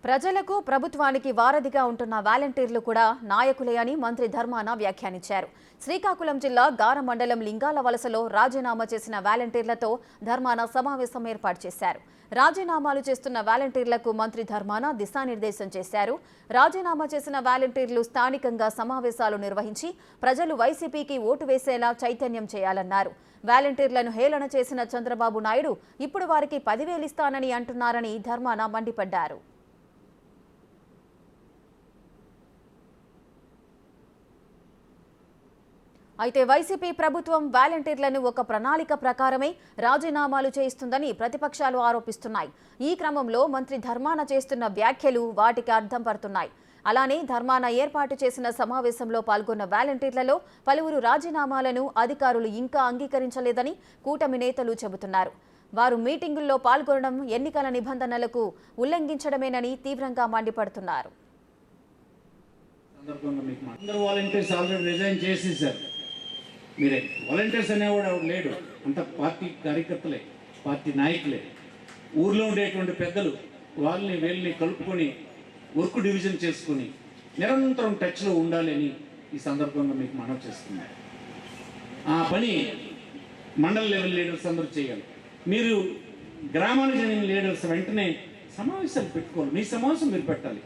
ప్రజలకు ప్రభుత్వానికి వారధిగా ఉంటున్న వాలంటీర్లు కూడా నాయకులే అని మంత్రి ధర్మాన వ్యాఖ్యానించారు. శ్రీకాకుళం జిల్లా గార మండలం లింగాల వలసలో రాజీనామా చేసిన వాలంటీర్లతో ధర్మాన సమావేశం ఏర్పాటు చేశారు. రాజీనామాలు చేస్తున్న వాలంటీర్లకు మంత్రి ధర్మాన దిశానిర్దేశం చేశారు. రాజీనామా చేసిన వాలంటీర్లు స్థానికంగా సమావేశాలు నిర్వహించి ప్రజలు వైసీపీకి ఓటు వేసేలా చైతన్యం చేయాలన్నారు. వాలంటీర్లను హేళన చేసిన చంద్రబాబు నాయుడు ఇప్పుడు వారికి 10,000 ఇస్తానని అంటున్నారని ధర్మాన మండిపడ్డారు. అయితే వైసీపీ ప్రభుత్వం వాలంటీర్లను ఒక ప్రణాళిక ప్రకారమే రాజీనామాలు చేయిస్తుందని ప్రతిపక్షాలు ఆరోపిస్తున్నాయి. ఈ క్రమంలో మంత్రి ధర్మాన చేస్తున్న వ్యాఖ్యలు వాటికి అర్థం పడుతున్నాయి. అలానే ధర్మాన ఏర్పాటు చేసిన సమావేశంలో పాల్గొన్న వాలంటీర్లలో పలువురు రాజీనామాలను అధికారులు ఇంకా అంగీకరించలేదని కూటమి నేతలు చెబుతున్నారు. వారు మీటింగుల్లో పాల్గొనడం ఎన్నికల నిబంధనలకు ఉల్లంఘించడమేనని తీవ్రంగా మండిపడుతున్నారు. మీరే వాలంటీర్స్ అనేవాడు ఎవడు లేడు, అంత పార్టీ కార్యకర్తలే, పార్టీ నాయకులే, ఊర్లో ఉండేటువంటి పెద్దలు వాళ్ళని వీళ్ళని కలుపుకొని వర్క్ డివిజన్ చేసుకుని నిరంతరం టచ్లో ఉండాలి అని ఈ సందర్భంగా మీకు మనవి చేస్తున్నారు. ఆ పని మండల లెవెల్ లీడర్స్ అందరూ చేయాలి. మీరు గ్రామానికి చెందిన లీడర్స్ వెంటనే సమావేశాలు పెట్టుకోవాలి. మీ సమావేశం మీరు పెట్టాలి.